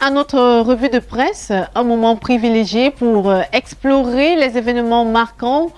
à notre revue de presse, un moment privilégié pour explorer les événements marquants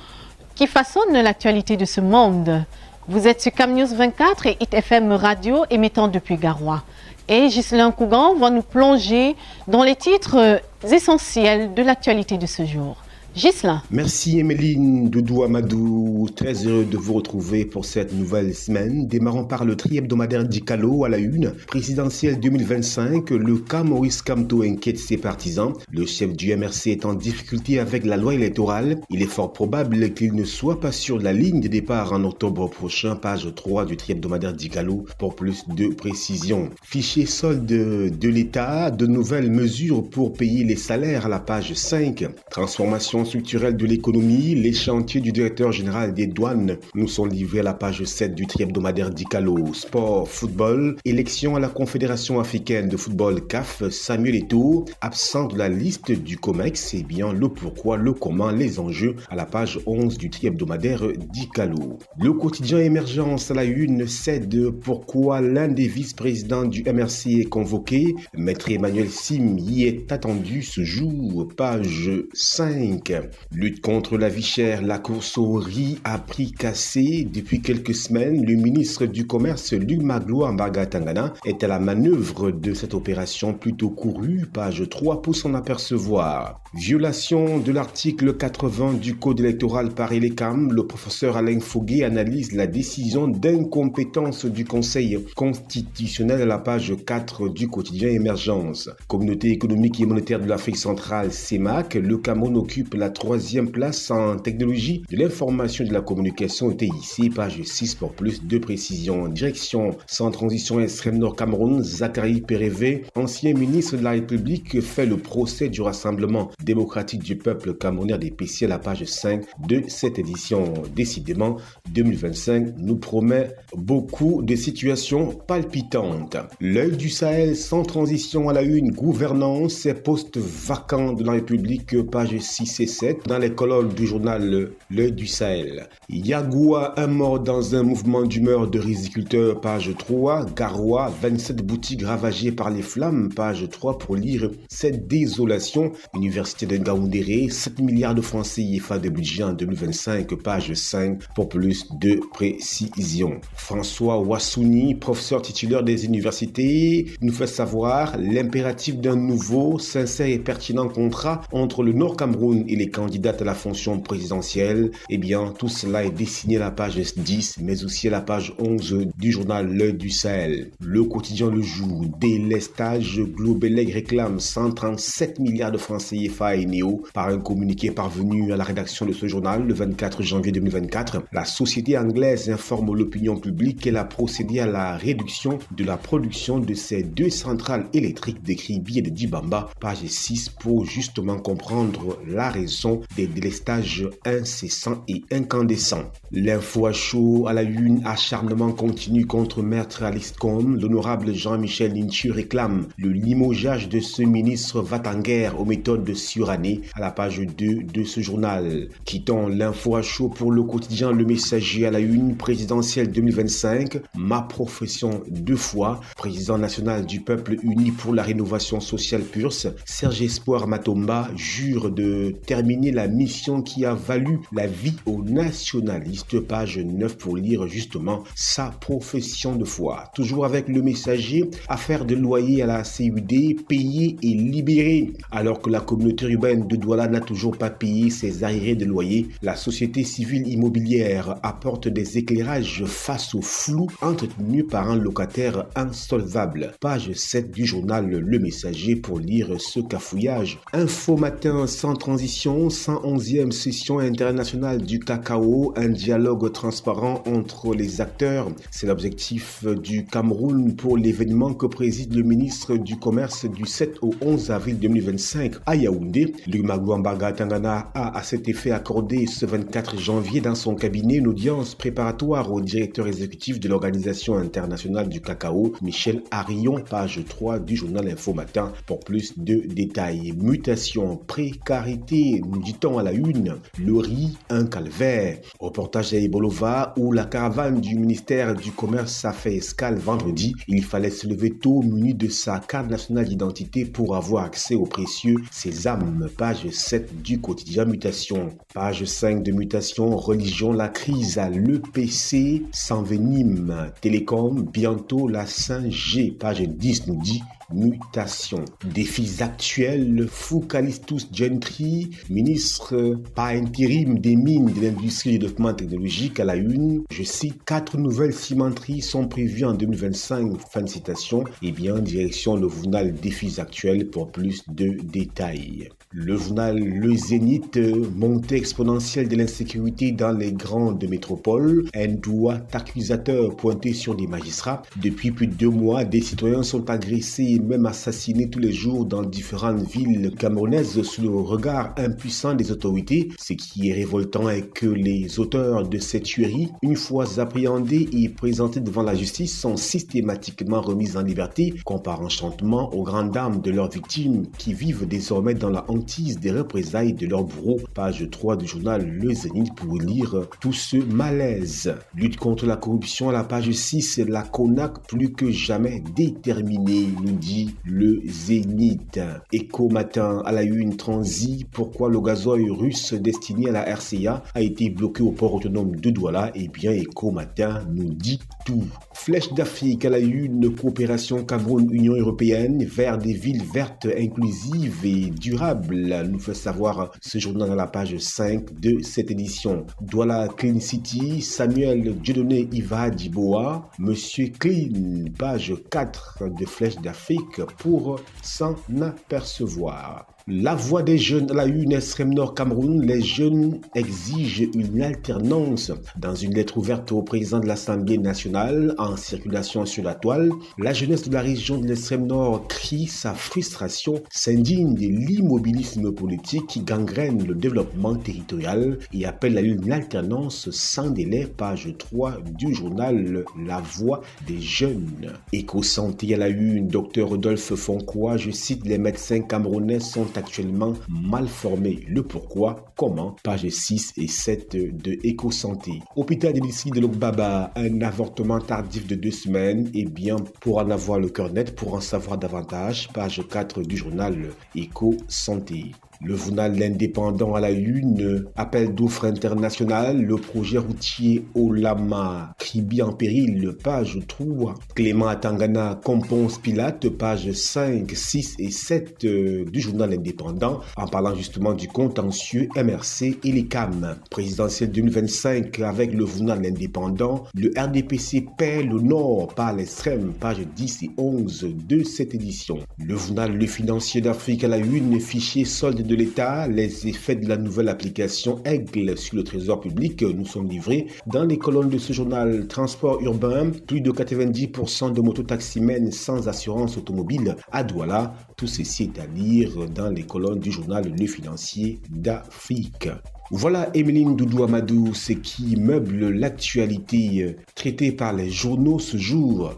qui façonnent l'actualité de ce monde. Vous êtes sur CamNews 24 et Hit FM Radio émettant depuis Garoua. Et Ghislain Cougan va nous plonger dans les titres essentiels de l'actualité de ce jour. Ghislain. Merci Emeline Doudou Amadou, très heureux de vous retrouver pour cette nouvelle semaine, démarrant par le tri-hebdomadaire d'Ikalo à la une, présidentielle 2025, le cas Maurice Kamto inquiète ses partisans, le chef du MRC est en difficulté avec la loi électorale, il est fort probable qu'il ne soit pas sur la ligne de départ en octobre prochain, page 3 du tri-hebdomadaire d'Ikalo pour plus de précision. Fichier solde de l'État, de nouvelles mesures pour payer les salaires à la page 5, transformation structurelle de l'économie, les chantiers du directeur général des douanes nous sont livrés à la page 7 du tri-hebdomadaire d'Ikalo. Sport, football, élection à la Confédération africaine de football CAF, Samuel Eto'o, absent de la liste du COMEX, et bien le pourquoi, le comment, les enjeux à la page 11 du tri-hebdomadaire d'Ikalo. Le quotidien Émergence à la une cède pourquoi l'un des vice-présidents du MRC est convoqué. Maître Emmanuel Sim y est attendu ce jour, page 5. Lutte contre la vie chère, la course au riz à prix cassé. Depuis quelques semaines, le ministre du Commerce, Luc Magloire Mbagatangana, est à la manœuvre de cette opération plutôt courue, page 3 pour s'en apercevoir. Violation de l'article 80 du Code électoral par Elecam, le professeur Alain Foguet analyse la décision d'incompétence du Conseil constitutionnel à la page 4 du quotidien Émergence. Communauté économique et monétaire de l'Afrique centrale, CEMAC, le Cameroun occupe la 3e place en technologie de l'information et de la communication TIC, page 6 pour plus de précision. Direction sans transition extrême nord Cameroun, Zachary Pérévé, ancien ministre de la République, fait le procès du Rassemblement démocratique du peuple camerounais des PC à la page 5 de cette édition. Décidément, 2025 nous promet beaucoup de situations palpitantes. L'œil du Sahel sans transition à la une, gouvernance et postes vacants de la République, page 6 et 7 dans les colonnes du journal L'œil du Sahel. Yagoua, un mort dans un mouvement d'humeur de riziculteurs, page 3. Garoua, 27 boutiques ravagées par les flammes, page 3 pour lire cette désolation. Université de Ngaoundéré, 7 milliards de francs CFA de budget en 2025, page 5 pour plus de précision. François Wassouni, professeur titulaire des universités, nous fait savoir l'impératif d'un nouveau, sincère et pertinent contrat entre le Nord Cameroun et les candidates à la fonction présidentielle. Eh bien, tout cela est dessiné à la page 10, mais aussi à la page 11 du journal L'œil du Sahel. Le quotidien Le Jour, délestage, Globelec réclame 137 milliards de francs CFA à Eneo par un communiqué parvenu à la rédaction de ce journal le 24 janvier 2024. La société anglaise informe l'opinion publique qu'elle a procédé à la réduction de la production de ces 2 centrales électriques de Kribi et de Dibamba, page 6 pour justement comprendre la raison des délestages incessants et incandescents. L'info à chaud à la une, acharnement continu contre Maître Aliscombe. L'honorable Jean-Michel Ninchu réclame le limogeage de ce ministre va-t-en-guerre aux méthodes surannées à la page 2 de ce journal. Quittons l'info à chaud pour le quotidien Le Messager à la une, présidentielle 2025, ma profession 2 fois, président national du peuple uni pour la rénovation sociale PURS, Serge Espoir Matomba jure de terminer la mission qui a valu la vie aux nationalistes, page 9 pour lire justement sa profession de foi. Toujours avec Le Messager, affaire de loyer à la CUD, payé et libéré. Alors que la communauté urbaine de Douala n'a toujours pas payé ses arriérés de loyer, la société civile immobilière apporte des éclairages face au flou entretenu par un locataire insolvable. Page 7 du journal Le Messager pour lire ce cafouillage. Info matin sans transition, 111e session internationale du cacao, un dialogue transparent entre les acteurs. C'est l'objectif du Cameroun pour l'événement que préside le ministre du Commerce du 7 au 11 avril 2025 à Yaoundé. Luc Magloire Mbagatangana a à cet effet accordé ce 24 janvier dans son cabinet une audience préparatoire au directeur exécutif de l'Organisation internationale du cacao, Michel Arion, page 3 du journal Info Matin pour plus de détails. Mutation, précarité Traoré, nous dit-on à la une, le riz, un calvaire. Reportage à Ebolova où la caravane du ministère du Commerce a fait escale vendredi. Il fallait se lever tôt muni de sa carte nationale d'identité pour avoir accès au précieux sésame. Page 7 du quotidien Mutation. Page 5 de Mutation, religion, la crise à l'EPC s'envenime. Télécom, bientôt la 5G. Page 10 nous dit Mutation. Défis actuels, Foucalistus Gentry, ministre par intérim des mines, de l'industrie et du développement technologique à la une. Je cite, 4 nouvelles cimenteries sont prévues en 2025. Fin de citation. Et bien, direction le journal Défis actuels pour plus de détails. Le journal Le Zénith, montée exponentielle de l'insécurité dans les grandes métropoles. Un doigt accusateur pointé sur des magistrats. Depuis plus de 2 mois, des citoyens sont agressés et même assassinés tous les jours dans différentes villes camerounaises sous le regard impuissant des autorités. Ce qui est révoltant est que les auteurs de cette tuerie, une fois appréhendés et présentés devant la justice, sont systématiquement remis en liberté, comme par enchantement aux grandes dames de leurs victimes qui vivent désormais dans la hantise des représailles de leurs bourreaux. Page 3 du journal Le Zénith pour lire tout ce malaise. Lutte contre la corruption à la page 6, la CONAC plus que jamais déterminée, nous dit Le Zénith. Écho matin à la une, transi, pourquoi le gazoil russe destiné à la RCA a été bloqué au port autonome de Douala. Eh bien, Écho matin nous dit tout. Flèche d'Afrique à la une, coopération Cameroun-Union européenne vers des villes vertes, inclusives et durables, nous fait savoir ce journal à la page 5 de cette édition. Douala Clean City, Samuel Dieudonné Iva Diboa, Monsieur Clean, page 4 de Flèche d'Afrique pour s'en apercevoir. La voix des jeunes à la une, extrême nord Cameroun, les jeunes exigent une alternance. Dans une lettre ouverte au président de l'Assemblée nationale en circulation sur la toile, la jeunesse de la région de l'extrême nord crie sa frustration, s'indigne de l'immobilisme politique qui gangrène le développement territorial et appelle à une alternance sans délai. Page 3 du journal La Voix des jeunes. Éco-santé à la une, Dr Rodolphe Foncois, je cite, les médecins camerounais sont actuellement mal formés. Le pourquoi, comment, page 6 et 7 de Éco-santé. Hôpital de district de Lokbaba, un avortement tardif de 2 semaines. Et bien, pour en avoir le cœur net, pour en savoir davantage, page 4 du journal Éco-santé. Le journal L'Indépendant à la une, appel d'offres international, le projet routier Olama, Kribi en péril, page 3. Clément Atangana, Componce Pilate, page 5, 6 et 7 du journal Indépendant, en parlant justement du contentieux MRC et les CAM. Présidentielle 2025 avec le journal L'Indépendant, le RDPC perd le Nord par l'extrême, page 10 et 11 de cette édition. Le journal Le Financier d'Afrique à la une, fichier solde de l'État, les effets de la nouvelle application Aigle sur le trésor public nous sont livrés dans les colonnes de ce journal. Transport urbain, plus de 90% de mototaximens sans assurance automobile à Douala. Tout ceci est à lire dans les colonnes du journal Le Financier d'Afrique. Voilà Emeline Doudou Amadou, ce qui meuble l'actualité traitée par les journaux ce jour.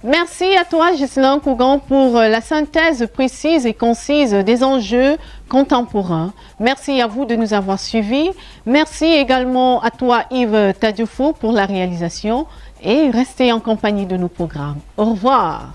Merci à toi, Ghislain Cougan, pour la synthèse précise et concise des enjeux contemporains. Merci à vous de nous avoir suivis. Merci également à toi, Yves Tadioufou, pour la réalisation. Et restez en compagnie de nos programmes. Au revoir.